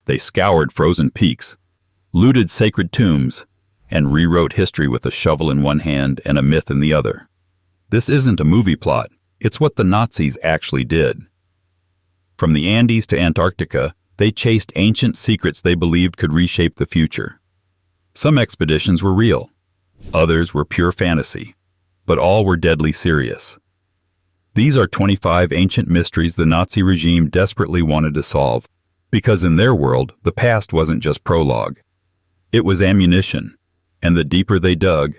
They scoured frozen peaks, looted sacred tombs, and rewrote history with a shovel in one hand and a myth in the other. This isn't a movie plot, it's what the Nazis actually did. From the Andes to Antarctica, they chased ancient secrets they believed could reshape the future. Some expeditions were real, others were pure fantasy, but all were deadly serious. These are 25 ancient mysteries the Nazi regime desperately wanted to solve, because in their world, the past wasn't just prologue. It was ammunition, and the deeper they dug,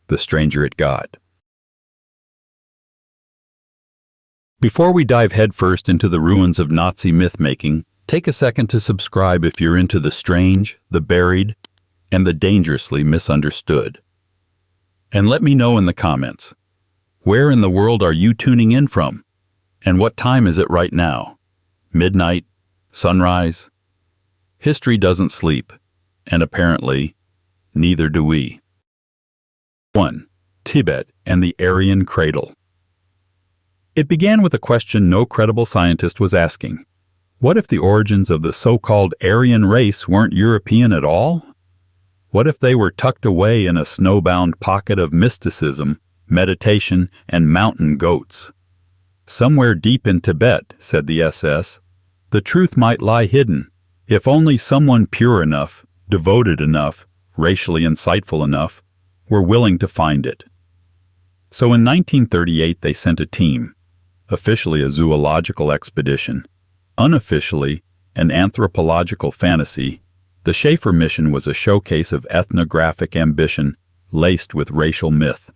the stranger it got. Before we dive headfirst into the ruins of Nazi myth-making, take a second to subscribe if you're into the strange, the buried, and the dangerously misunderstood. And let me know in the comments, where in the world are you tuning in from? And what time is it right now? Midnight? Sunrise? History doesn't sleep, and apparently, neither do we. 1. Tibet and the Aryan cradle. It began with a question no credible scientist was asking. What if the origins of the so-called Aryan race weren't European at all? What if they were tucked away in a snowbound pocket of mysticism, meditation, and mountain goats? Somewhere deep in Tibet, said the SS, the truth might lie hidden, if only someone pure enough, devoted enough, racially insightful enough, were willing to find it. So in 1938 they sent a team, officially a zoological expedition, unofficially an anthropological fantasy. The Schaefer mission was a showcase of ethnographic ambition laced with racial myth.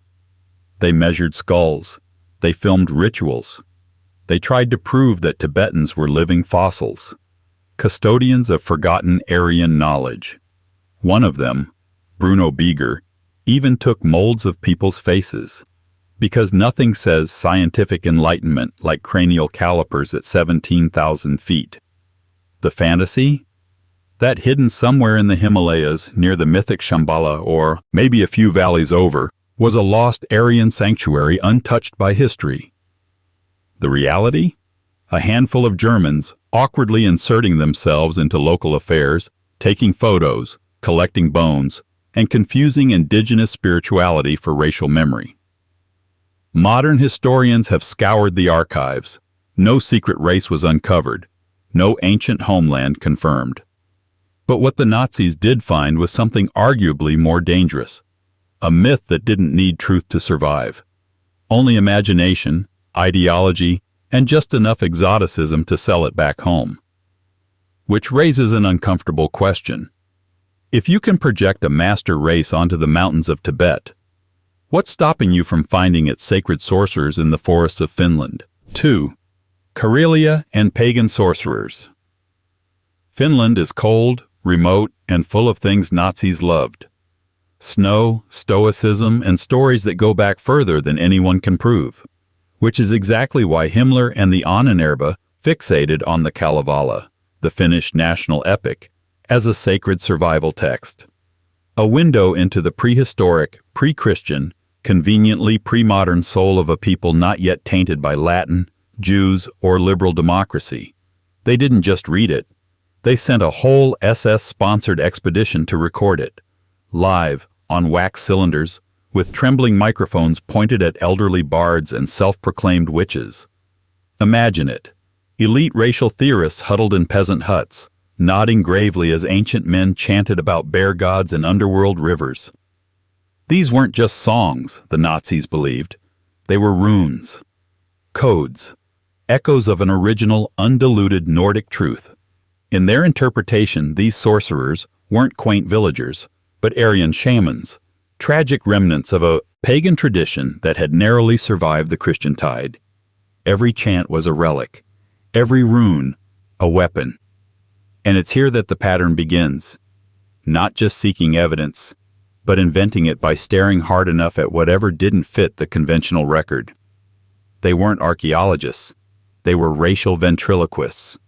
They measured skulls. They filmed rituals. They tried to prove that Tibetans were living fossils, custodians of forgotten Aryan knowledge. One of them, Bruno Beger, even took molds of people's faces, because nothing says scientific enlightenment like cranial calipers at 17,000 feet. The fantasy? That hidden somewhere in the Himalayas near the mythic Shambhala or maybe a few valleys over was a lost Aryan sanctuary untouched by history. The reality? A handful of Germans awkwardly inserting themselves into local affairs, taking photos, collecting bones, and confusing indigenous spirituality for racial memory. Modern historians have scoured the archives. No secret race was uncovered. No ancient homeland confirmed. But what the Nazis did find was something arguably more dangerous. A myth that didn't need truth to survive. Only imagination, ideology, and just enough exoticism to sell it back home. Which raises an uncomfortable question. If you can project a master race onto the mountains of Tibet, what's stopping you from finding its sacred sorcerers in the forests of Finland? 2. Karelia and pagan sorcerers. Finland is cold, remote, and full of things Nazis loved. Snow, stoicism, and stories that go back further than anyone can prove. Which is exactly why Himmler and the Ahnenerbe fixated on the Kalevala, the Finnish national epic, as a sacred survival text. A window into the prehistoric, pre-Christian, conveniently pre-modern soul of a people not yet tainted by Latin, Jews, or liberal democracy. They didn't just read it. They sent a whole SS-sponsored expedition to record it, live, on wax cylinders, with trembling microphones pointed at elderly bards and self-proclaimed witches. Imagine it. Elite racial theorists huddled in peasant huts, nodding gravely as ancient men chanted about bear gods and underworld rivers. These weren't just songs, the Nazis believed. They were runes, codes, echoes of an original, undiluted Nordic truth. In their interpretation, these sorcerers weren't quaint villagers, but Aryan shamans, tragic remnants of a pagan tradition that had narrowly survived the Christian tide. Every chant was a relic, every rune a weapon. And it's here that the pattern begins. Not just seeking evidence, but inventing it by staring hard enough at whatever didn't fit the conventional record. They weren't archaeologists. They were racial ventriloquists.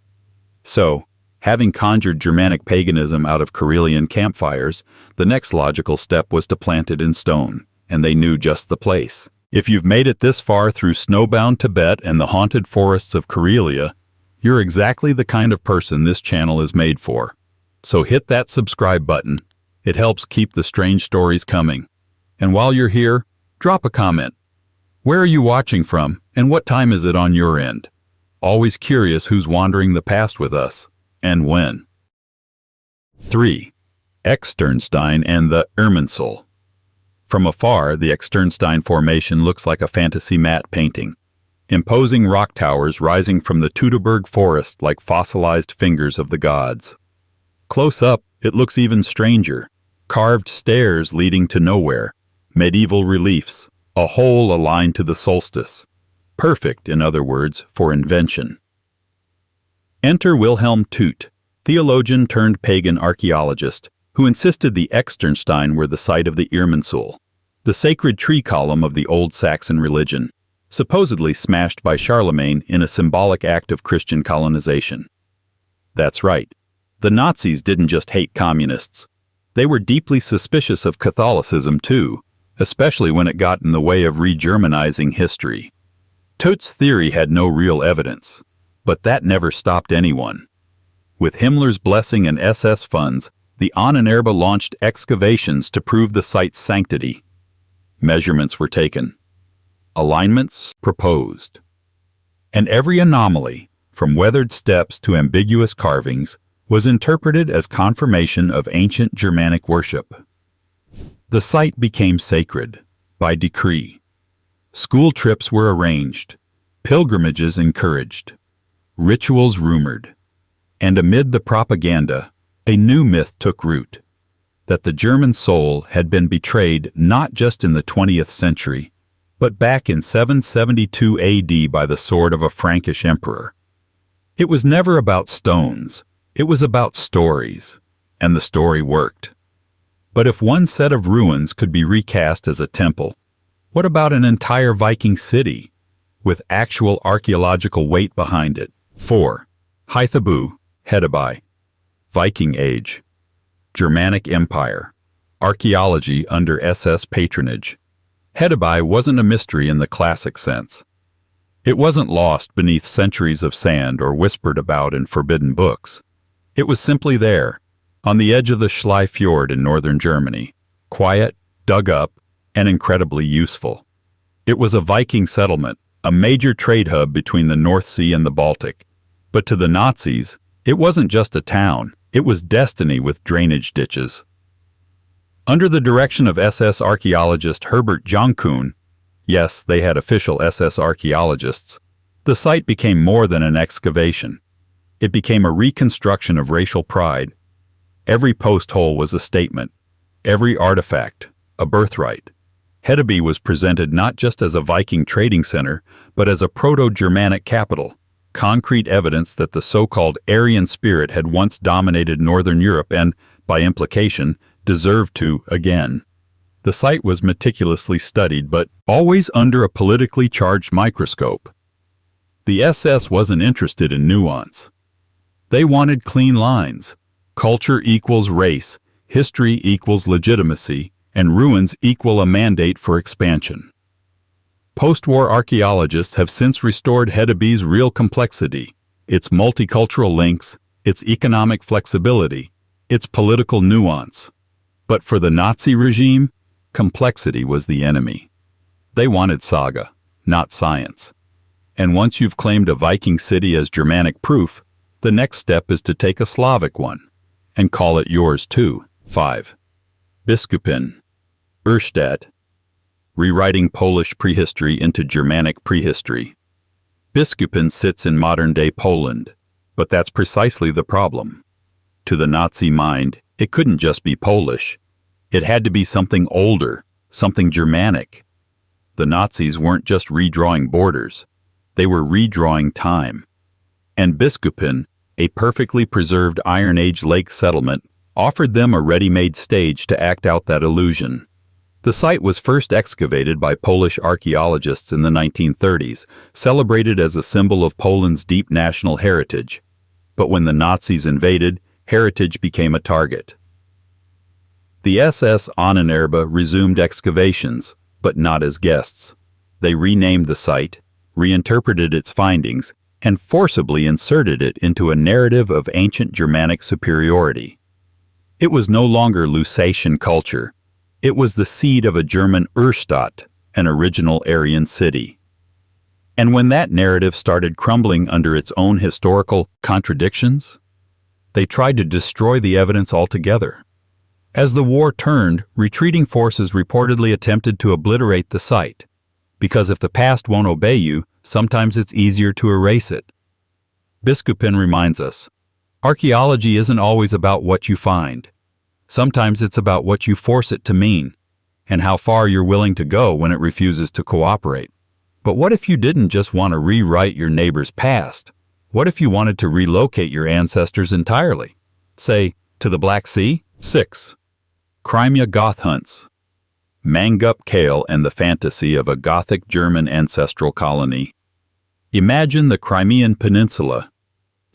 So, having conjured Germanic paganism out of Karelian campfires, the next logical step was to plant it in stone, and they knew just the place. If you've made it this far through snowbound Tibet and the haunted forests of Karelia, you're exactly the kind of person this channel is made for. So hit that subscribe button. It helps keep the strange stories coming. And while you're here, drop a comment. Where are you watching from, and what time is it on your end? Always curious who's wandering the past with us, and when. 3. Externsteine and the Irminsul. From afar, the Externsteine Formation looks like a fantasy matte painting. Imposing rock towers rising from the Teutoburg forest like fossilized fingers of the gods. Close up, it looks even stranger. Carved stairs leading to nowhere. Medieval reliefs. A hole aligned to the solstice. Perfect, in other words, for invention. Enter Wilhelm Toot, theologian turned pagan archaeologist, who insisted the Externsteine were the site of the Irminsul, the sacred tree column of the old Saxon religion, supposedly smashed by Charlemagne in a symbolic act of Christian colonization. That's right. The Nazis didn't just hate communists. They were deeply suspicious of Catholicism too, especially when it got in the way of re-Germanizing history. Toot's theory had no real evidence, but that never stopped anyone. With Himmler's blessing and SS funds, the Ahnenerbe launched excavations to prove the site's sanctity. Measurements were taken. Alignments proposed. And every anomaly, from weathered steps to ambiguous carvings, was interpreted as confirmation of ancient Germanic worship. The site became sacred, by decree. School trips were arranged, pilgrimages encouraged, rituals rumored, and amid the propaganda, a new myth took root, that the German soul had been betrayed not just in the 20th century, but back in 772 AD by the sword of a Frankish emperor. It was never about stones, it was about stories, and the story worked. But if one set of ruins could be recast as a temple, what about an entire Viking city, with actual archaeological weight behind it? 4. Hythabu, Hedabai. Viking Age. Germanic Empire. Archaeology under SS patronage. Hedabai wasn't a mystery in the classic sense. It wasn't lost beneath centuries of sand or whispered about in forbidden books. It was simply there, on the edge of the Schlei Fjord in northern Germany, quiet, dug up, and incredibly useful. It was a Viking settlement, a major trade hub between the North Sea and the Baltic. But to the Nazis, it wasn't just a town, it was destiny with drainage ditches. Under the direction of SS archaeologist Herbert Jonkun, yes, they had official SS archaeologists, the site became more than an excavation. It became a reconstruction of racial pride. Every post hole was a statement, every artifact, a birthright. Hedabai was presented not just as a Viking trading center, but as a proto-Germanic capital, concrete evidence that the so-called Aryan spirit had once dominated northern Europe and, by implication, deserved to again. The site was meticulously studied, but always under a politically charged microscope. The SS wasn't interested in nuance. They wanted clean lines. Culture equals race, history equals legitimacy, and ruins equal a mandate for expansion. Post-war archaeologists have since restored Hedabai's real complexity, its multicultural links, its economic flexibility, its political nuance. But for the Nazi regime, complexity was the enemy. They wanted saga, not science. And once you've claimed a Viking city as Germanic proof, the next step is to take a Slavic one, and call it yours too. 5. Biskupin. Erstadt. Rewriting Polish prehistory into Germanic prehistory. Biskupin sits in modern-day Poland, but that's precisely the problem. To the Nazi mind, it couldn't just be Polish. It had to be something older, something Germanic. The Nazis weren't just redrawing borders. They were redrawing time. And Biskupin, a perfectly preserved Iron Age lake settlement, offered them a ready-made stage to act out that illusion. The site was first excavated by Polish archaeologists in the 1930s, celebrated as a symbol of Poland's deep national heritage. But when the Nazis invaded, heritage became a target. The SS Ahnenerbe resumed excavations, but not as guests. They renamed the site, reinterpreted its findings, and forcibly inserted it into a narrative of ancient Germanic superiority. It was no longer Lusatian culture. It was the seed of a German Urstadt, an original Aryan city. And when that narrative started crumbling under its own historical contradictions, they tried to destroy the evidence altogether. As the war turned, retreating forces reportedly attempted to obliterate the site, because if the past won't obey you, sometimes it's easier to erase it. Biskupin reminds us, archaeology isn't always about what you find. Sometimes it's about what you force it to mean, and how far you're willing to go when it refuses to cooperate. But what if you didn't just want to rewrite your neighbor's past? What if you wanted to relocate your ancestors entirely? Say, to the Black Sea? 6. Crimea Goth hunts. Mangup Kale and the fantasy of a Gothic German ancestral colony. Imagine the Crimean Peninsula.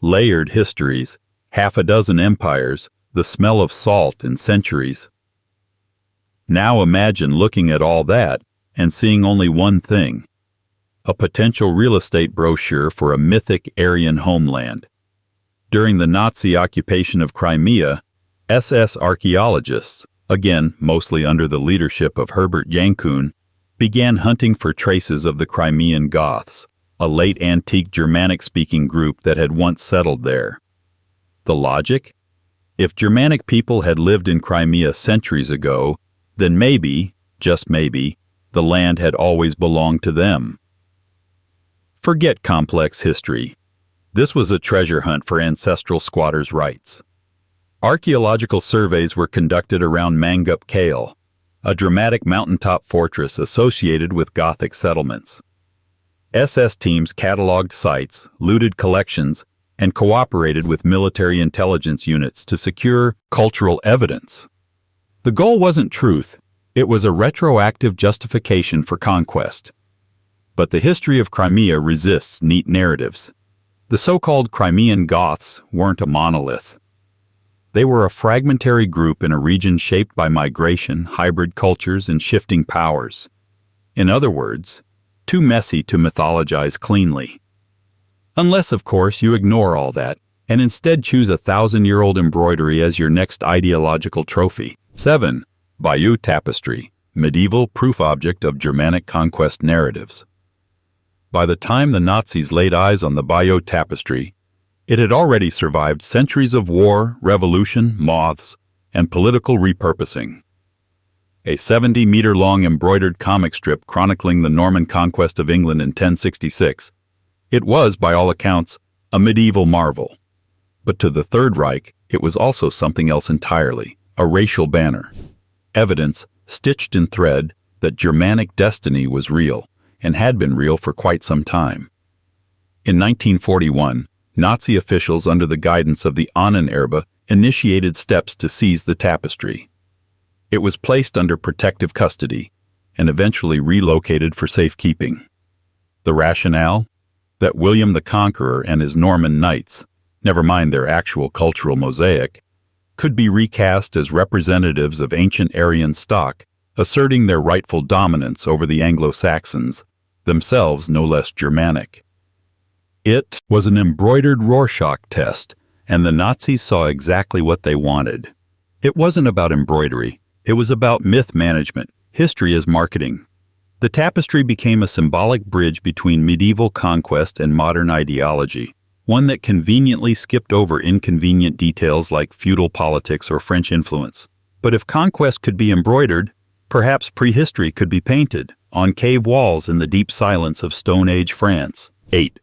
Layered histories, half a dozen empires, the smell of salt in centuries. Now imagine looking at all that and seeing only one thing. A potential real estate brochure for a mythic Aryan homeland. During the Nazi occupation of Crimea, SS archaeologists, again mostly under the leadership of Herbert Yankun, began hunting for traces of the Crimean Goths, a late antique Germanic-speaking group that had once settled there. The logic? If Germanic people had lived in Crimea centuries ago, then maybe, just maybe, the land had always belonged to them. Forget complex history. This was a treasure hunt for ancestral squatters' rights. Archaeological surveys were conducted around Mangup Kale, a dramatic mountaintop fortress associated with Gothic settlements. SS teams cataloged sites, looted collections, and cooperated with military intelligence units to secure cultural evidence. The goal wasn't truth, it was a retroactive justification for conquest. But the history of Crimea resists neat narratives. The so-called Crimean Goths weren't a monolith. They were a fragmentary group in a region shaped by migration, hybrid cultures, and shifting powers. In other words, too messy to mythologize cleanly. Unless, of course, you ignore all that and instead choose a 1,000-year-old embroidery as your next ideological trophy. 7. Bayeux tapestry, medieval proof object of Germanic conquest narratives. By the time the Nazis laid eyes on the Bayeux tapestry, it had already survived centuries of war, revolution, moths, and political repurposing. A 70-meter-long embroidered comic strip chronicling the Norman conquest of England in 1066, it was, by all accounts, a medieval marvel. But to the Third Reich, it was also something else entirely, a racial banner. Evidence, stitched in thread, that Germanic destiny was real, and had been real for quite some time. In 1941, Nazi officials under the guidance of the Ahnenerbe initiated steps to seize the tapestry. It was placed under protective custody and eventually relocated for safekeeping. The rationale? That William the Conqueror and his Norman knights, never mind their actual cultural mosaic, could be recast as representatives of ancient Aryan stock, asserting their rightful dominance over the Anglo-Saxons, themselves no less Germanic. It was an embroidered Rorschach test, and the Nazis saw exactly what they wanted. It wasn't about embroidery, it was about myth management, history as marketing. The tapestry became a symbolic bridge between medieval conquest and modern ideology, one that conveniently skipped over inconvenient details like feudal politics or French influence. But if conquest could be embroidered, perhaps prehistory could be painted on cave walls in the deep silence of Stone Age France. 8.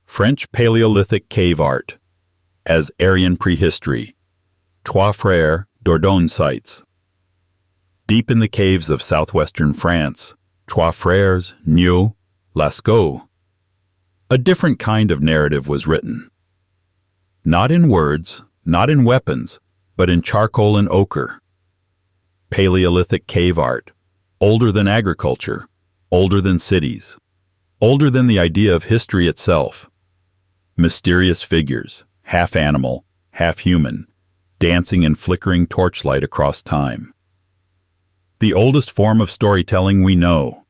French Paleolithic cave art as Aryan prehistory. Trois Frères, Dordogne sites. Deep in the caves of southwestern France, Trois Frères, Neu, Lascaux, a different kind of narrative was written. Not in words, not in weapons, but in charcoal and ochre. Paleolithic cave art, older than agriculture, older than cities, older than the idea of history itself. Mysterious figures, half animal, half human, dancing in flickering torchlight across time. The oldest form of storytelling we know.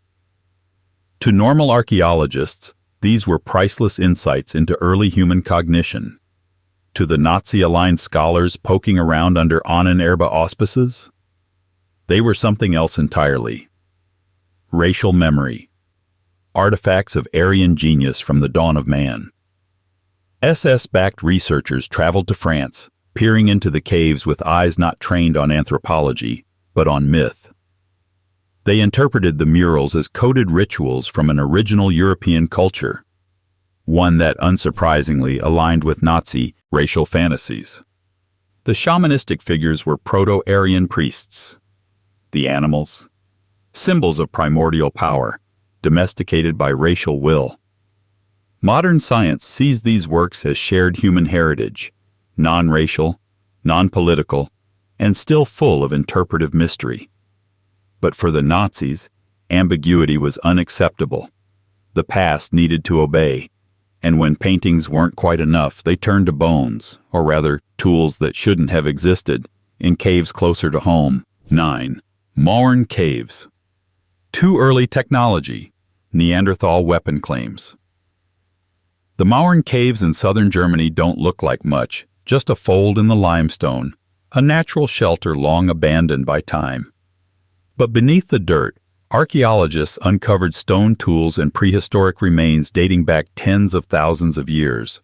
To normal archaeologists, these were priceless insights into early human cognition. to the Nazi-aligned scholars poking around under Ahnenerbe auspices, they were something else entirely. Racial memory. Artifacts of Aryan genius from the dawn of man. SS-backed researchers traveled to France, peering into the caves with eyes not trained on anthropology, but on myth. They interpreted the murals as coded rituals from an original European culture, one that unsurprisingly aligned with Nazi racial fantasies. The shamanistic figures were proto-Aryan priests. The animals, symbols of primordial power, domesticated by racial will. Modern science sees these works as shared human heritage, non-racial, non-political, and still full of interpretive mystery. But for the Nazis, ambiguity was unacceptable. The past needed to obey, and when paintings weren't quite enough, they turned to bones, or rather, tools that shouldn't have existed, in caves closer to home. 9. Mauern caves. Too early technology. Neanderthal weapon claims. The Mauern caves in southern Germany don't look like much, just a fold in the limestone, a natural shelter long abandoned by time. But beneath the dirt, archaeologists uncovered stone tools and prehistoric remains dating back tens of thousands of years.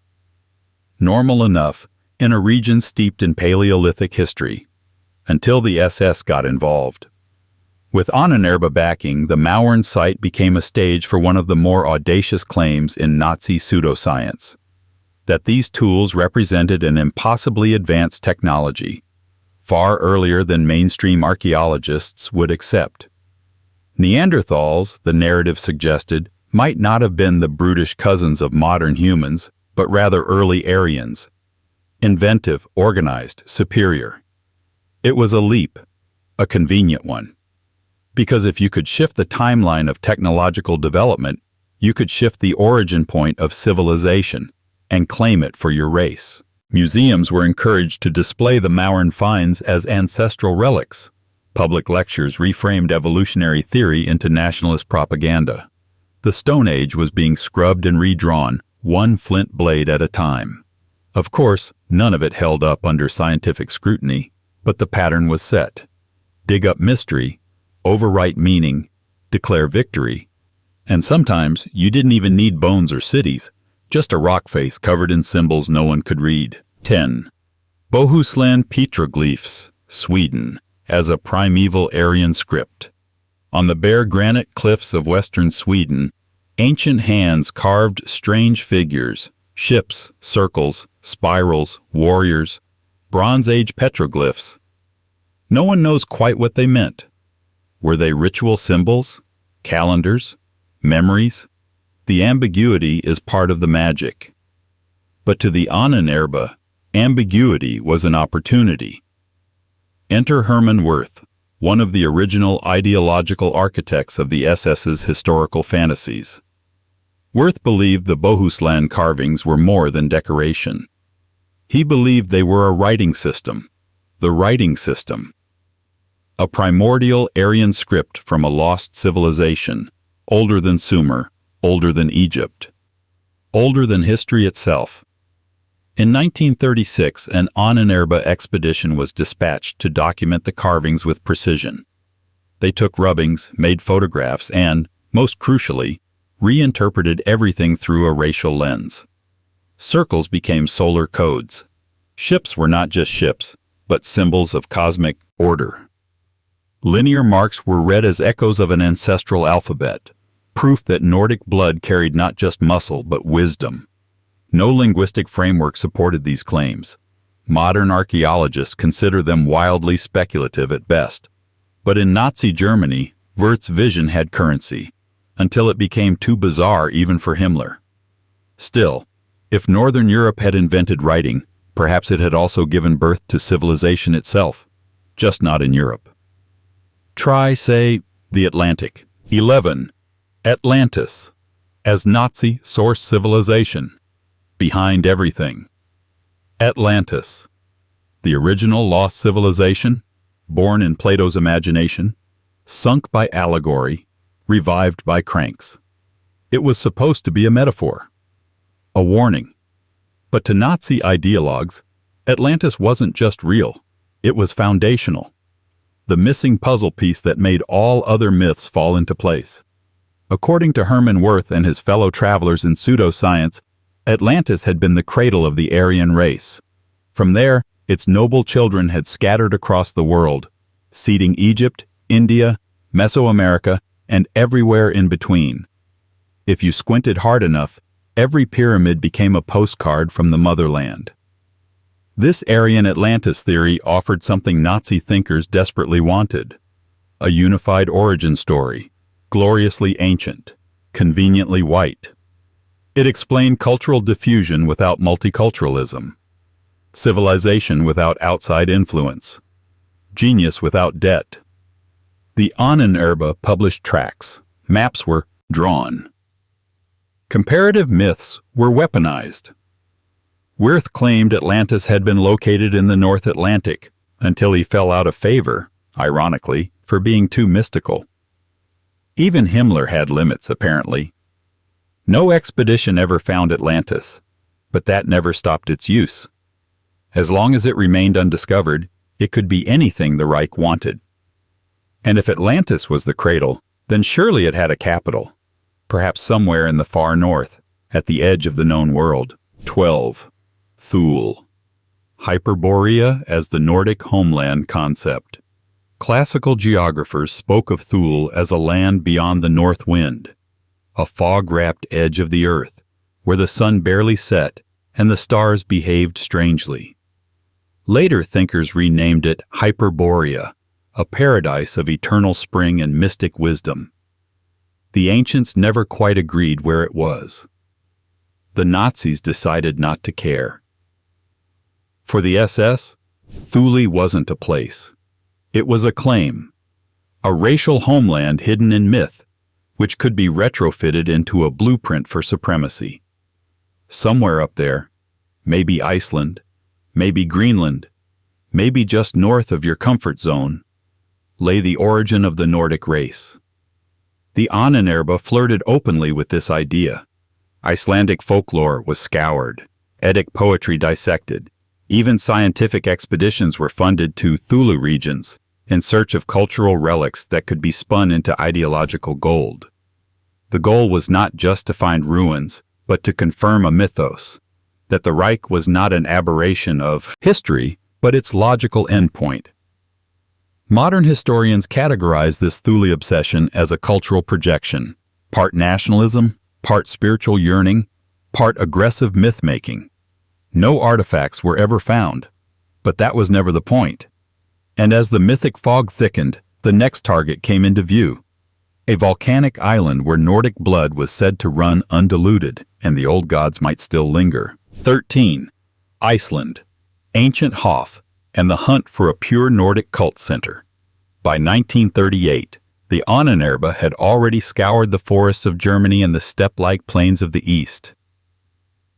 Normal enough in a region steeped in Paleolithic history, until the SS got involved. With Ahnenerbe backing, the Mauern site became a stage for one of the more audacious claims in Nazi pseudoscience, that these tools represented an impossibly advanced technology, far earlier than mainstream archaeologists would accept. Neanderthals, the narrative suggested, might not have been the brutish cousins of modern humans, but rather early Aryans. Inventive, organized, superior. It was a leap, a convenient one. Because if you could shift the timeline of technological development, you could shift the origin point of civilization and claim it for your race. Museums were encouraged to display the Mauern finds as ancestral relics. Public lectures reframed evolutionary theory into nationalist propaganda. The Stone Age was being scrubbed and redrawn, one flint blade at a time. Of course, none of it held up under scientific scrutiny, but the pattern was set. Dig up mystery, overwrite meaning, declare victory, and sometimes you didn't even need bones or cities, just a rock face covered in symbols no one could read. 10. Bohuslan petroglyphs, Sweden, as a primeval Aryan script. On the bare granite cliffs of western Sweden, ancient hands carved strange figures, ships, circles, spirals, warriors, Bronze Age petroglyphs. No one knows quite what they meant. Were they ritual symbols, calendars, memories? The ambiguity is part of the magic. But to the Ahnenerbe, ambiguity was an opportunity. Enter Hermann Wirth, one of the original ideological architects of the SS's historical fantasies. Wirth believed the Bohuslan carvings were more than decoration. He believed they were a writing system, the writing system. A primordial Aryan script from a lost civilization, older than Sumer, older than Egypt, older than history itself. In 1936, an Ahnenerbe expedition was dispatched to document the carvings with precision. They took rubbings, made photographs, and, most crucially, reinterpreted everything through a racial lens. Circles became solar codes. Ships were not just ships, but symbols of cosmic order. Linear marks were read as echoes of an ancestral alphabet, proof that Nordic blood carried not just muscle but wisdom. No linguistic framework supported these claims. Modern archaeologists consider them wildly speculative at best. But in Nazi Germany, Wirth's vision had currency, until it became too bizarre even for Himmler. Still, if Northern Europe had invented writing, perhaps it had also given birth to civilization itself, just not in Europe. Try, say, the Atlantic. 11. Atlantis, as Nazi source civilization. Behind everything. Atlantis, the original lost civilization, born in Plato's imagination, sunk by allegory, revived by cranks. It was supposed to be a metaphor, a warning. But to Nazi ideologues, Atlantis wasn't just real, it was foundational. The missing puzzle piece that made all other myths fall into place. According to Herman Wirth and his fellow travelers in pseudoscience, Atlantis had been the cradle of the Aryan race. From there, its noble children had scattered across the world, seeding Egypt, India, Mesoamerica, and everywhere in between. If you squinted hard enough, every pyramid became a postcard from the motherland. This Aryan Atlantis theory offered something Nazi thinkers desperately wanted: a unified origin story, gloriously ancient, conveniently white. It explained cultural diffusion without multiculturalism, civilization without outside influence, genius without debt. The Ahnenerbe published tracts. Maps were drawn. Comparative myths were weaponized. Wirth claimed Atlantis had been located in the North Atlantic until he fell out of favor, ironically, for being too mystical. Even Himmler had limits, apparently. No expedition ever found Atlantis, but that never stopped its use. As long as it remained undiscovered, it could be anything the Reich wanted. And if Atlantis was the cradle, then surely it had a capital, perhaps somewhere in the far north, at the edge of the known world. 12. Thule. Hyperborea as the Nordic homeland concept. Classical geographers spoke of Thule as a land beyond the north wind, a fog-wrapped edge of the earth, where the sun barely set and the stars behaved strangely. Later thinkers renamed it Hyperborea, a paradise of eternal spring and mystic wisdom. The ancients never quite agreed where it was. The Nazis decided not to care. For the SS, Thule wasn't a place. It was a claim, a racial homeland hidden in myth, which could be retrofitted into a blueprint for supremacy. Somewhere up there, maybe Iceland, maybe Greenland, maybe just north of your comfort zone, lay the origin of the Nordic race. The Ahnenerbe flirted openly with this idea. Icelandic folklore was scoured, Eddic poetry dissected. Even scientific expeditions were funded to Thule regions in search of cultural relics that could be spun into ideological gold. The goal was not just to find ruins, but to confirm a mythos, that the Reich was not an aberration of history, but its logical endpoint. Modern historians categorize this Thule obsession as a cultural projection, part nationalism, part spiritual yearning, part aggressive myth-making. No artifacts were ever found, but that was never the point. And as the mythic fog thickened, the next target came into view. A volcanic island where Nordic blood was said to run undiluted, and the old gods might still linger. 13. Iceland, ancient Hoth, and the hunt for a pure Nordic cult center. By 1938, the Ahnenerbe had already scoured the forests of Germany and the steppe-like plains of the east.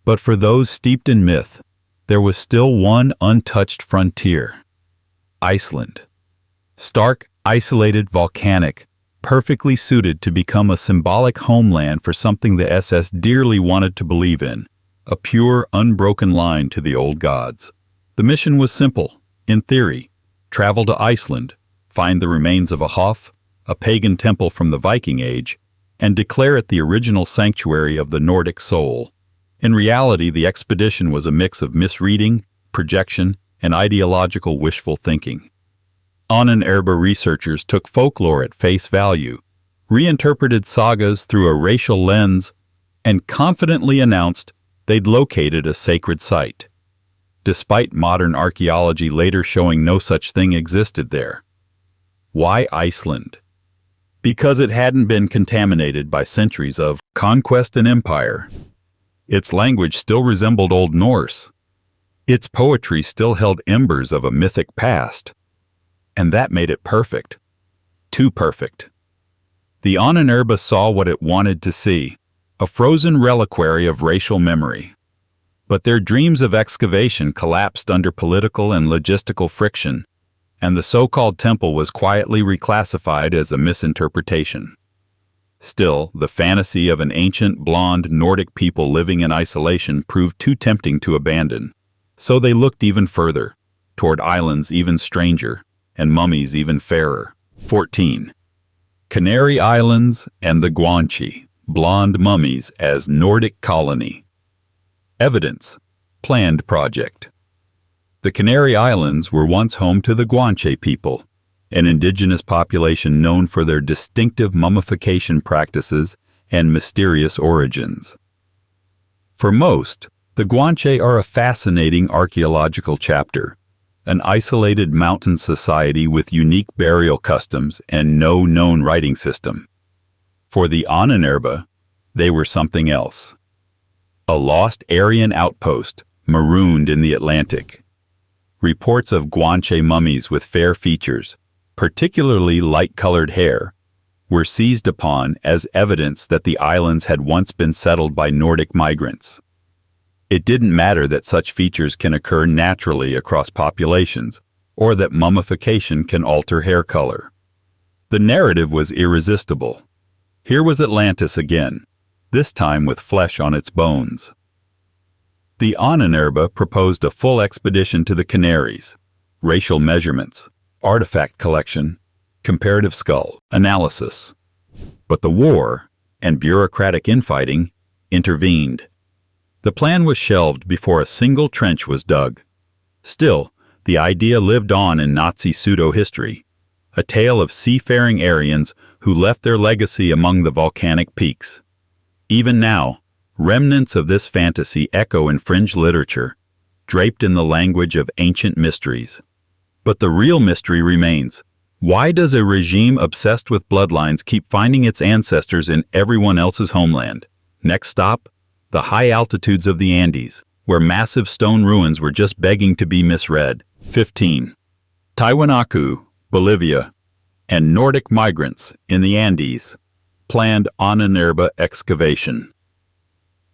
But for those steeped in myth, there was still one untouched frontier: Iceland. Stark, isolated, volcanic, perfectly suited to become a symbolic homeland for something the SS dearly wanted to believe in, a pure, unbroken line to the old gods. The mission was simple, in theory: travel to Iceland, find the remains of a Hoth, a pagan temple from the Viking Age, and declare it the original sanctuary of the Nordic soul. In reality, the expedition was a mix of misreading, projection, and ideological wishful thinking. Ahnenerbe researchers took folklore at face value, reinterpreted sagas through a racial lens, and confidently announced they'd located a sacred site, despite modern archaeology later showing no such thing existed there. Why Iceland? Because it hadn't been contaminated by centuries of conquest and empire. Its language still resembled Old Norse. Its poetry still held embers of a mythic past. And that made it perfect. Too perfect. The Ahnenerbe saw what it wanted to see, a frozen reliquary of racial memory. But their dreams of excavation collapsed under political and logistical friction, and the so-called temple was quietly reclassified as a misinterpretation. Still, the fantasy of an ancient, blonde Nordic people living in isolation proved too tempting to abandon. So they looked even further, toward islands even stranger, and mummies even fairer. 14. Canary Islands and the Guanche, blonde mummies as Nordic colony. Evidence. Planned project. The Canary Islands were once home to the Guanche people, an indigenous population known for their distinctive mummification practices and mysterious origins. For most, the Guanche are a fascinating archaeological chapter, an isolated mountain society with unique burial customs and no known writing system. For the Ahnenerbe, they were something else. A lost Aryan outpost, marooned in the Atlantic. Reports of Guanche mummies with fair features, particularly light-colored hair, were seized upon as evidence that the islands had once been settled by Nordic migrants. It didn't matter that such features can occur naturally across populations, or that mummification can alter hair color. The narrative was irresistible. Here was Atlantis again, this time with flesh on its bones. The Ahnenerbe proposed a full expedition to the Canaries, racial measurements, artifact collection, comparative skull analysis. But the war and bureaucratic infighting intervened. The plan was shelved before a single trench was dug. Still, the idea lived on in Nazi pseudo-history, a tale of seafaring Aryans who left their legacy among the volcanic peaks. Even now, remnants of this fantasy echo in fringe literature, draped in the language of ancient mysteries. But the real mystery remains. Why does a regime obsessed with bloodlines keep finding its ancestors in everyone else's homeland? Next stop, the high altitudes of the Andes, where massive stone ruins were just begging to be misread. 15. Tiwanaku, Bolivia, and Nordic migrants in the Andes. Planned Ahnenerbe excavation.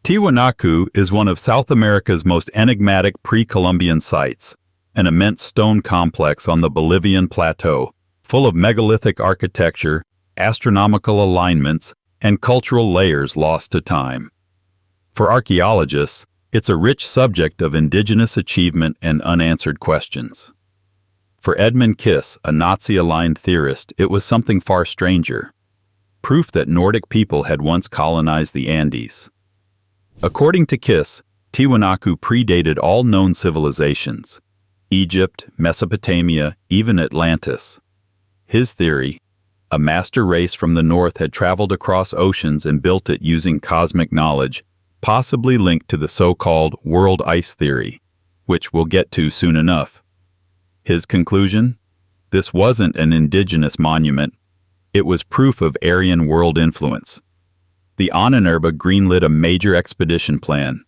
Tiwanaku is one of South America's most enigmatic pre-Columbian sites, an immense stone complex on the Bolivian plateau, full of megalithic architecture, astronomical alignments, and cultural layers lost to time. For archaeologists, it's a rich subject of indigenous achievement and unanswered questions. For Edmund Kiss, a Nazi-aligned theorist, it was something far stranger. Proof that Nordic people had once colonized the Andes. According to Kiss, Tiwanaku predated all known civilizations: Egypt, Mesopotamia, even Atlantis. His theory, a master race from the north had traveled across oceans and built it using cosmic knowledge, possibly linked to the so-called world ice theory, which we'll get to soon enough. His conclusion? This wasn't an indigenous monument. It was proof of Aryan world influence. The Ahnenerbe greenlit a major expedition plan.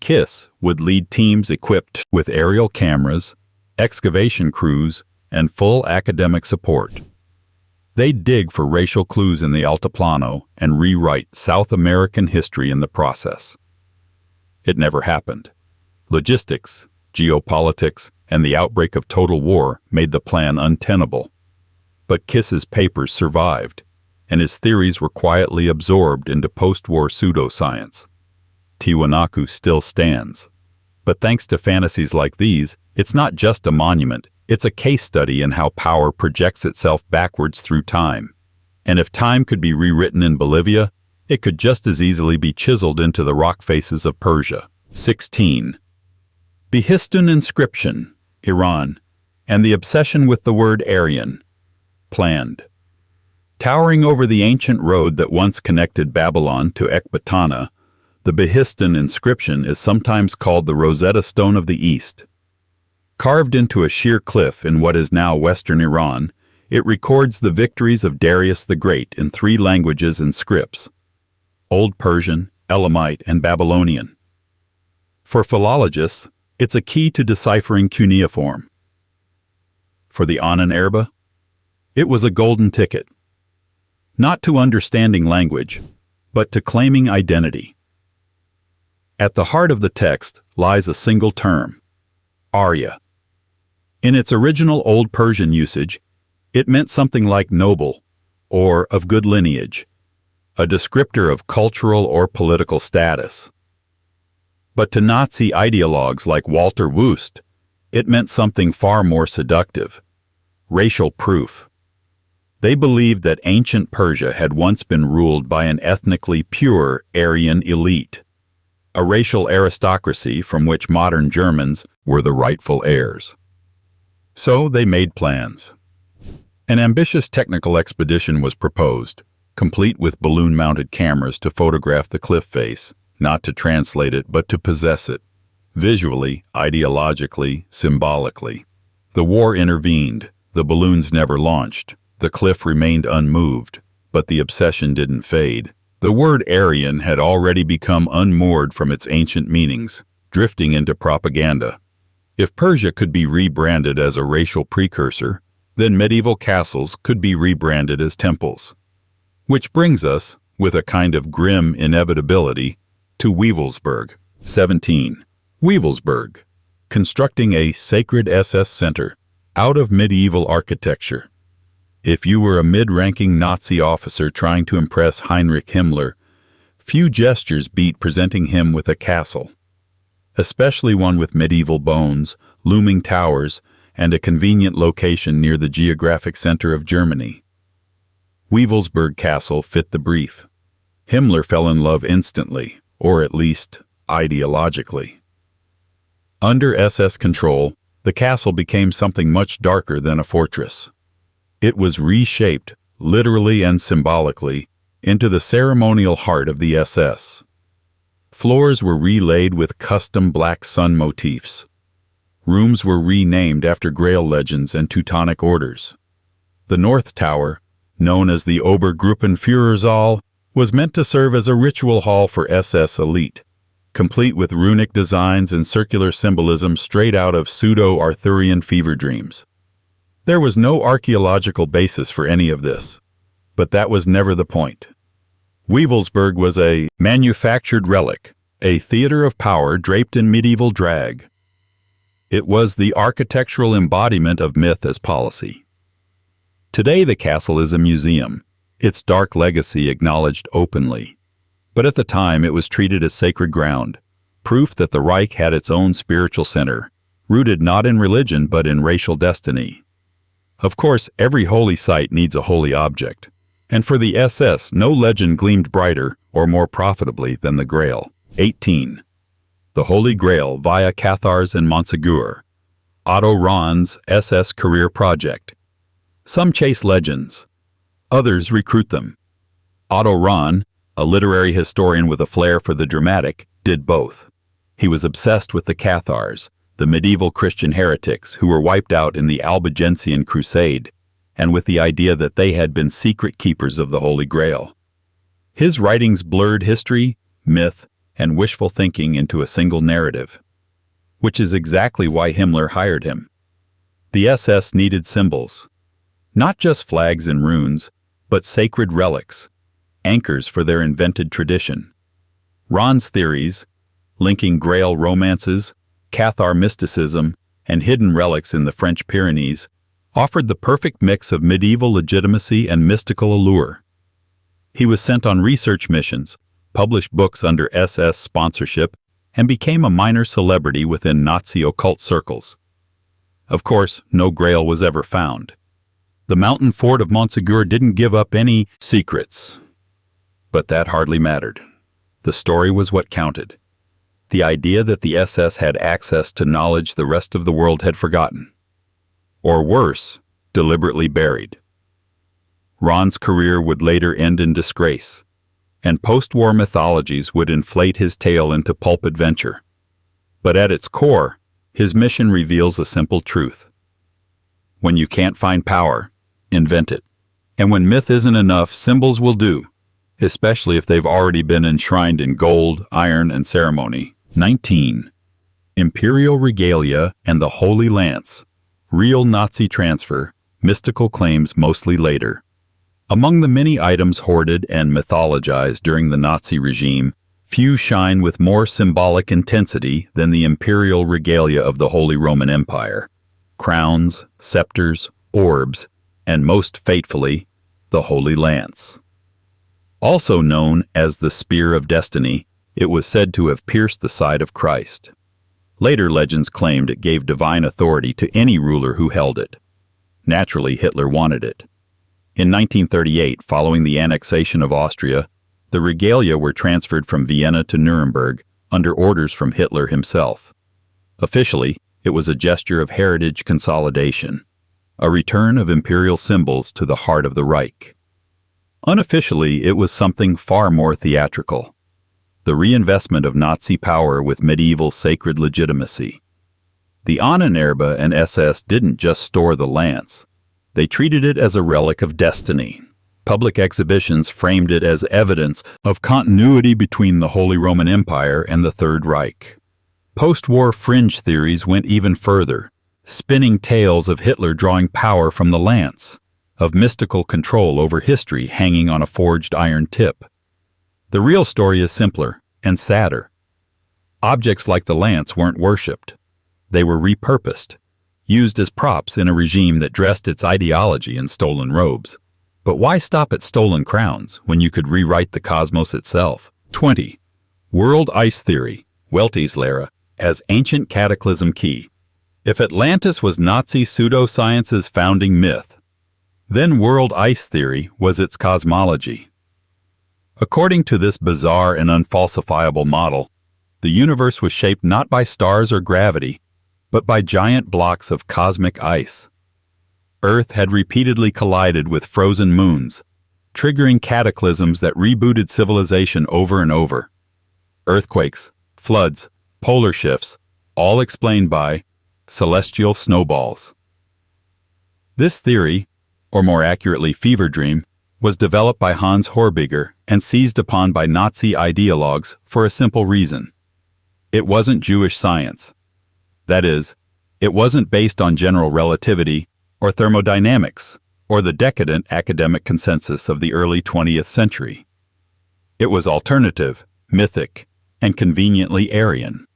Kiss would lead teams equipped with aerial cameras, excavation crews, and full academic support. They'd dig for racial clues in the Altiplano and rewrite South American history in the process. It never happened. Logistics, geopolitics, and the outbreak of total war made the plan untenable. But Kiss's papers survived, and his theories were quietly absorbed into post-war pseudoscience. Tiwanaku still stands. But thanks to fantasies like these, it's not just a monument, it's a case study in how power projects itself backwards through time. And if time could be rewritten in Bolivia, it could just as easily be chiseled into the rock faces of Persia. 16. Behistun inscription, Iran, and the obsession with the word Aryan. Planned. Towering over the ancient road that once connected Babylon to Ecbatana, the Behistun inscription is sometimes called the Rosetta Stone of the East. Carved into a sheer cliff in what is now western Iran, it records the victories of Darius the Great in 3 languages and scripts: Old Persian, Elamite, and Babylonian. For philologists, it's a key to deciphering cuneiform. For the Ahnenerbe, it was a golden ticket. Not to understanding language, but to claiming identity. At the heart of the text lies a single term, Arya. In its original Old Persian usage, it meant something like noble, or of good lineage, a descriptor of cultural or political status. But to Nazi ideologues like Walter Wüst, it meant something far more seductive: racial proof. They believed that ancient Persia had once been ruled by an ethnically pure Aryan elite, a racial aristocracy from which modern Germans were the rightful heirs. So they made plans. An ambitious technical expedition was proposed, complete with balloon-mounted cameras to photograph the cliff face, not to translate it but to possess it, visually, ideologically, symbolically. The war intervened, the balloons never launched, the cliff remained unmoved, but the obsession didn't fade. The word Aryan had already become unmoored from its ancient meanings, drifting into propaganda. If Persia could be rebranded as a racial precursor, then medieval castles could be rebranded as temples. Which brings us, with a kind of grim inevitability, to Wewelsburg. 17. Wewelsburg, constructing a sacred SS center out of medieval architecture. If you were a mid-ranking Nazi officer trying to impress Heinrich Himmler, few gestures beat presenting him with a castle, especially one with medieval bones, looming towers, and a convenient location near the geographic center of Germany. Wewelsburg Castle fit the brief. Himmler fell in love instantly, or at least ideologically. Under SS control, the castle became something much darker than a fortress. It was reshaped, literally and symbolically, into the ceremonial heart of the SS. Floors were relaid with custom black sun motifs. Rooms were renamed after Grail legends and Teutonic orders. The North Tower, known as the Obergruppenführersaal, was meant to serve as a ritual hall for SS elite, complete with runic designs and circular symbolism straight out of pseudo-Arthurian fever dreams. There was no archaeological basis for any of this, but that was never the point. Wewelsburg was a manufactured relic, a theater of power draped in medieval drag. It was the architectural embodiment of myth as policy. Today the castle is a museum, its dark legacy acknowledged openly. But at the time it was treated as sacred ground, proof that the Reich had its own spiritual center, rooted not in religion but in racial destiny. Of course, every holy site needs a holy object, and for the SS no legend gleamed brighter or more profitably than the Grail. 18. The Holy Grail via Cathars and Montsegur, Otto Rahn's SS career project. Some chase legends, others recruit them. Otto Rahn, a literary historian with a flair for the dramatic, did both. He was obsessed with the Cathars, the medieval Christian heretics who were wiped out in the Albigensian Crusade, and with the idea that they had been secret keepers of the Holy Grail. His writings blurred history, myth, and wishful thinking into a single narrative, which is exactly why Himmler hired him. The SS needed symbols, not just flags and runes, but sacred relics, anchors for their invented tradition. Rahn's theories, linking Grail romances, Cathar mysticism, and hidden relics in the French Pyrenees, offered the perfect mix of medieval legitimacy and mystical allure. He was sent on research missions, published books under SS sponsorship, and became a minor celebrity within Nazi occult circles. Of course, no Grail was ever found. The mountain fort of Montsegur didn't give up any secrets. But that hardly mattered. The story was what counted. The idea that the SS had access to knowledge the rest of the world had forgotten. Or worse, deliberately buried. Rahn's career would later end in disgrace, and post-war mythologies would inflate his tale into pulp adventure. But at its core, his mission reveals a simple truth. When you can't find power, invent it. And when myth isn't enough, symbols will do, especially if they've already been enshrined in gold, iron, and ceremony. 19. Imperial regalia and the Holy Lance. Real Nazi transfer, mystical claims mostly later. Among the many items hoarded and mythologized during the Nazi regime, few shine with more symbolic intensity than the imperial regalia of the Holy Roman Empire. Crowns, scepters, orbs, and most fatefully, the Holy Lance. Also known as the Spear of Destiny, It was said to have pierced the side of Christ. Later legends claimed it gave divine authority to any ruler who held it. Naturally, Hitler wanted it. In 1938, following the annexation of Austria, the regalia were transferred from Vienna to Nuremberg under orders from Hitler himself. Officially, it was a gesture of heritage consolidation, a return of imperial symbols to the heart of the Reich. Unofficially, it was something far more theatrical, the reinvestment of Nazi power with medieval sacred legitimacy. The Ahnenerbe and SS didn't just store the lance. They treated it as a relic of destiny. Public exhibitions framed it as evidence of continuity between the Holy Roman Empire and the Third Reich. Post-war fringe theories went even further, spinning tales of Hitler drawing power from the lance, of mystical control over history hanging on a forged iron tip. The real story is simpler and sadder. Objects like the lance weren't worshipped. They were repurposed, used as props in a regime that dressed its ideology in stolen robes. But why stop at stolen crowns when you could rewrite the cosmos itself? 20. World Ice Theory, Weltlehre, as ancient cataclysm key. If Atlantis was Nazi pseudoscience's founding myth, then world ice theory was its cosmology. According to this bizarre and unfalsifiable model, the universe was shaped not by stars or gravity, but by giant blocks of cosmic ice. Earth had repeatedly collided with frozen moons, triggering cataclysms that rebooted civilization over and over. Earthquakes, floods, polar shifts, all explained by celestial snowballs. This theory, or more accurately fever dream, was developed by Hans Horbiger and seized upon by Nazi ideologues for a simple reason. It wasn't Jewish science. That is, it wasn't based on general relativity or thermodynamics or the decadent academic consensus of the early 20th century. It was alternative, mythic, and conveniently Aryan.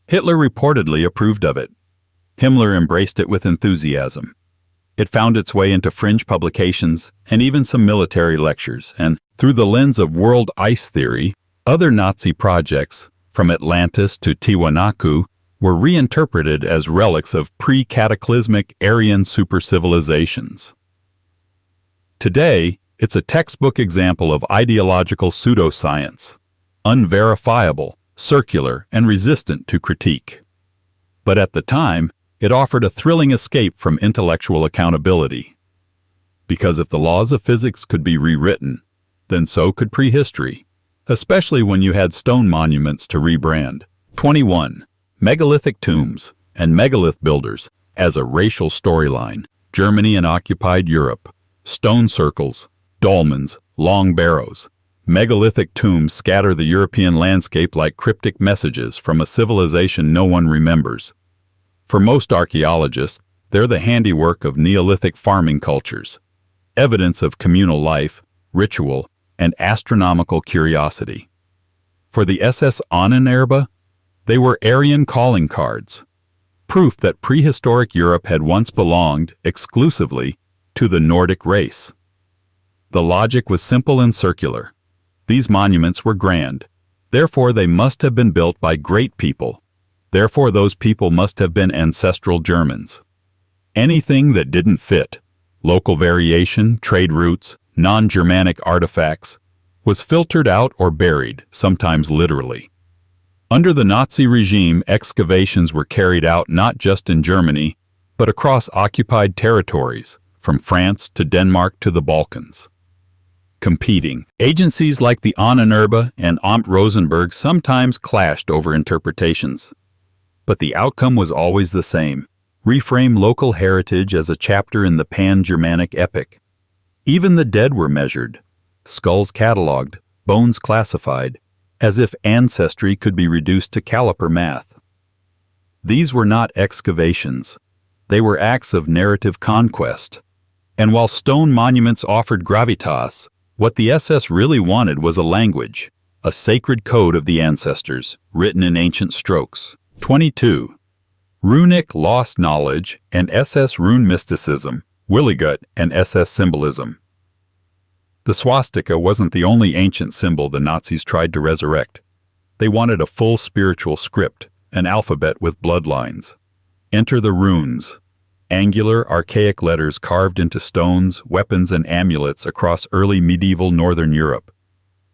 Hitler reportedly approved of it. Himmler embraced it with enthusiasm. It found its way into fringe publications and even some military lectures, and through the lens of world ice theory, other Nazi projects, from Atlantis to Tiwanaku, were reinterpreted as relics of pre-cataclysmic Aryan supercivilizations. Today, it's a textbook example of ideological pseudoscience, unverifiable, circular, and resistant to critique. But at the time, it offered a thrilling escape from intellectual accountability. Because if the laws of physics could be rewritten, then so could prehistory, especially when you had stone monuments to rebrand. 21. Megalithic tombs and megalith builders as a racial storyline. Germany and occupied Europe. Stone circles, dolmens, long barrows. Megalithic tombs scatter the European landscape like cryptic messages from a civilization no one remembers. For most archaeologists, they're the handiwork of Neolithic farming cultures, evidence of communal life, ritual, and astronomical curiosity. For the SS Ahnenerbe, they were Aryan calling cards, proof that prehistoric Europe had once belonged exclusively to the Nordic race. The logic was simple and circular. These monuments were grand, therefore they must have been built by great people. Therefore those people must have been ancestral Germans. Anything that didn't fit, local variation, trade routes, non-Germanic artifacts, was filtered out or buried, sometimes literally. Under the Nazi regime, excavations were carried out not just in Germany, but across occupied territories, from France to Denmark to the Balkans. Competing agencies like the Ahnenerbe and Amt Rosenberg sometimes clashed over interpretations. But the outcome was always the same: reframe local heritage as a chapter in the pan-Germanic epic. Even the dead were measured, skulls catalogued, bones classified, as if ancestry could be reduced to caliper math. These were not excavations. They were acts of narrative conquest. And while stone monuments offered gravitas, what the SS really wanted was a language, a sacred code of the ancestors, written in ancient strokes. 22. Runic lost knowledge and SS rune mysticism, Willigut and SS symbolism. The swastika wasn't the only ancient symbol the Nazis tried to resurrect. They wanted a full spiritual script, an alphabet with bloodlines. Enter the runes. Angular, archaic letters carved into stones, weapons, and amulets across early medieval northern Europe.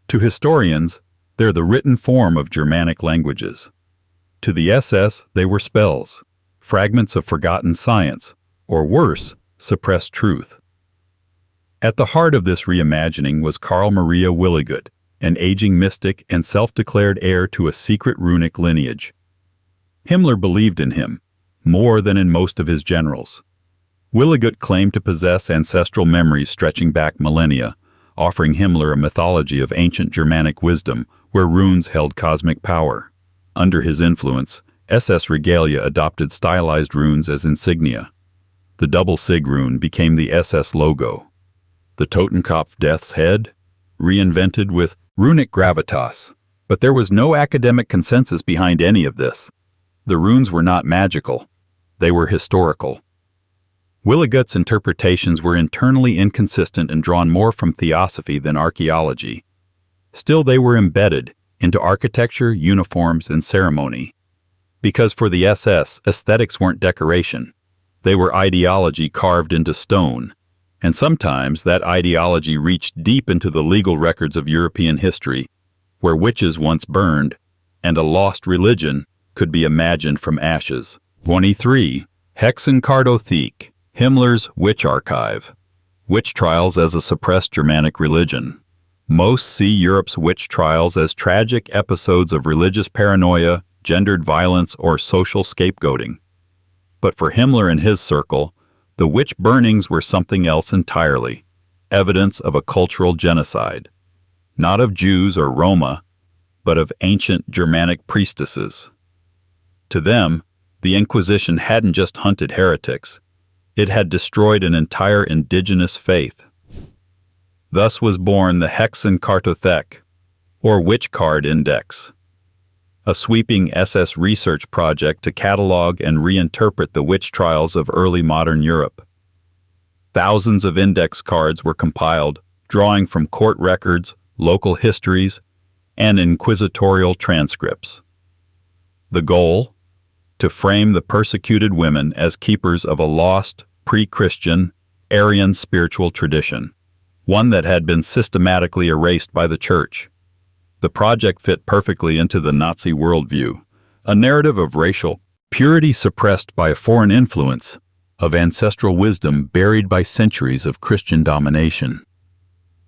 To historians, they're the written form of Germanic languages. To the SS, they were spells, fragments of forgotten science, or worse, suppressed truth. At the heart of this reimagining was Karl Maria Willigut, an aging mystic and self-declared heir to a secret runic lineage. Himmler believed in him, more than in most of his generals. Willigut claimed to possess ancestral memories stretching back millennia, offering Himmler a mythology of ancient Germanic wisdom where runes held cosmic power. Under his influence, SS regalia adopted stylized runes as insignia. The double sig rune became the SS logo. The Totenkopf death's head, reinvented with runic gravitas. But there was no academic consensus behind any of this. The runes were not magical. They were historical. Willigut's interpretations were internally inconsistent and drawn more from theosophy than archaeology. Still, they were embedded into architecture, uniforms, and ceremony. Because for the SS, aesthetics weren't decoration. They were ideology carved into stone. And sometimes that ideology reached deep into the legal records of European history, where witches once burned, and a lost religion could be imagined from ashes. 23. Hexenkartothek, Himmler's Witch Archive. Witch trials as a suppressed Germanic religion. Most see Europe's witch trials as tragic episodes of religious paranoia, gendered violence, or social scapegoating. But for Himmler and his circle, the witch burnings were something else entirely, evidence of a cultural genocide. Not of Jews or Roma, but of ancient Germanic priestesses. To them, the Inquisition hadn't just hunted heretics, it had destroyed an entire indigenous faith. Thus was born the Hexenkartothek, or Witch Card Index, a sweeping SS research project to catalog and reinterpret the witch trials of early modern Europe. Thousands of index cards were compiled, drawing from court records, local histories, and inquisitorial transcripts. The goal? To frame the persecuted women as keepers of a lost, pre-Christian, Aryan spiritual tradition, one that had been systematically erased by the Church. The project fit perfectly into the Nazi worldview, a narrative of racial purity suppressed by a foreign influence, of ancestral wisdom buried by centuries of Christian domination.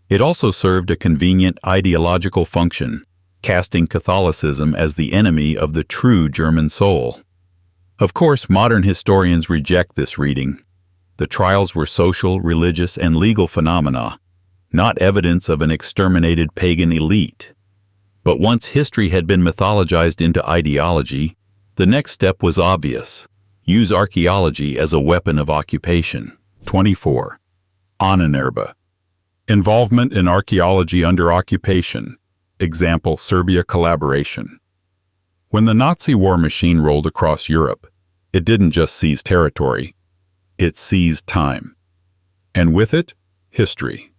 It also served a convenient ideological function, casting Catholicism as the enemy of the true German soul. Of course, modern historians reject this reading. The trials were social, religious, and legal phenomena, not evidence of an exterminated pagan elite. But once history had been mythologized into ideology, the next step was obvious. Use archaeology as a weapon of occupation. 24. Ahnenerbe. Involvement in archaeology under occupation. Example, Serbia collaboration. When the Nazi war machine rolled across Europe, it didn't just seize territory, it seized time. And with it, history.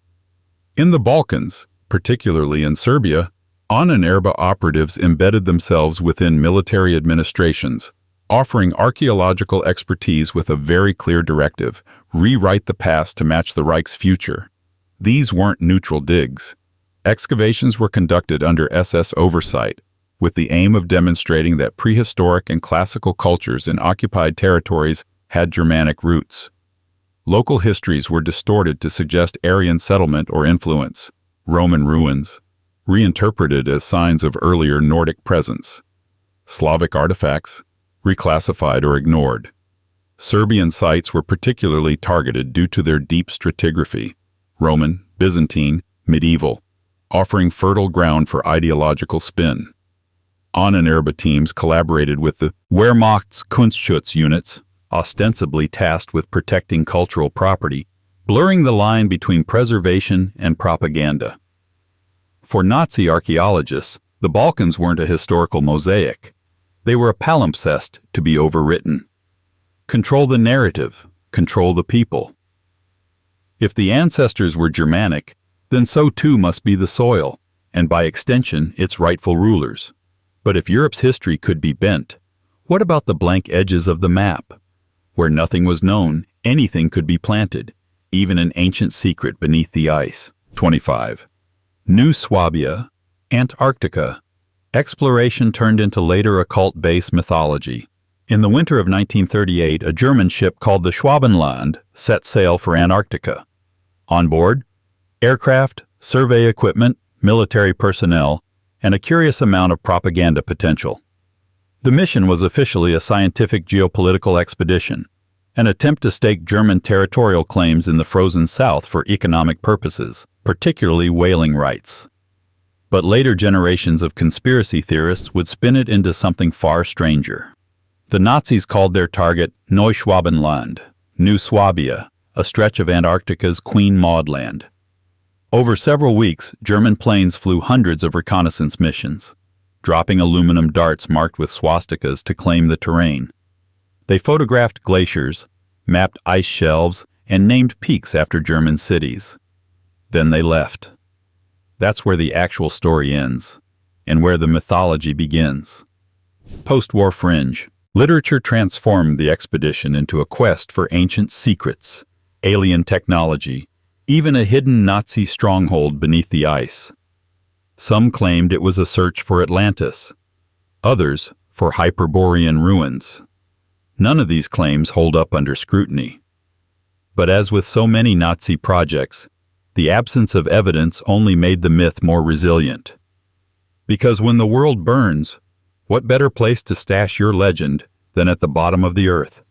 In the Balkans, particularly in Serbia, Ahnenerbe operatives embedded themselves within military administrations, offering archaeological expertise with a very clear directive: rewrite the past to match the Reich's future. These weren't neutral digs. Excavations were conducted under SS oversight, with the aim of demonstrating that prehistoric and classical cultures in occupied territories had Germanic roots. Local histories were distorted to suggest Aryan settlement or influence. Roman ruins, reinterpreted as signs of earlier Nordic presence. Slavic artifacts, reclassified or ignored. Serbian sites were particularly targeted due to their deep stratigraphy, Roman, Byzantine, medieval, offering fertile ground for ideological spin. Ahnenerbe teams collaborated with the Wehrmacht's Kunstschutz units, ostensibly tasked with protecting cultural property, blurring the line between preservation and propaganda. For Nazi archaeologists, the Balkans weren't a historical mosaic. They were a palimpsest to be overwritten. Control the narrative, control the people. If the ancestors were Germanic, then so too must be the soil, and by extension, its rightful rulers. But if Europe's history could be bent, what about the blank edges of the map? Where nothing was known, anything could be planted, even an ancient secret beneath the ice. 25. New Swabia, Antarctica. Exploration turned into later occult-based mythology. In the winter of 1938, a German ship called the Schwabenland set sail for Antarctica. On board, aircraft, survey equipment, military personnel, and a curious amount of propaganda potential. The mission was officially a scientific geopolitical expedition, an attempt to stake German territorial claims in the frozen South for economic purposes, particularly whaling rights. But later generations of conspiracy theorists would spin it into something far stranger. The Nazis called their target Neuschwabenland, New Swabia, a stretch of Antarctica's Queen Maud Land. Over several weeks, German planes flew hundreds of reconnaissance missions, dropping aluminum darts marked with swastikas to claim the terrain. They photographed glaciers, mapped ice shelves, and named peaks after German cities. Then they left. That's where the actual story ends, and where the mythology begins. Post-war fringe. Literature transformed the expedition into a quest for ancient secrets, alien technology, even a hidden Nazi stronghold beneath the ice. Some claimed it was a search for Atlantis, others for Hyperborean ruins. None of these claims hold up under scrutiny. But as with so many Nazi projects, the absence of evidence only made the myth more resilient. Because when the world burns, what better place to stash your legend than at the bottom of the earth?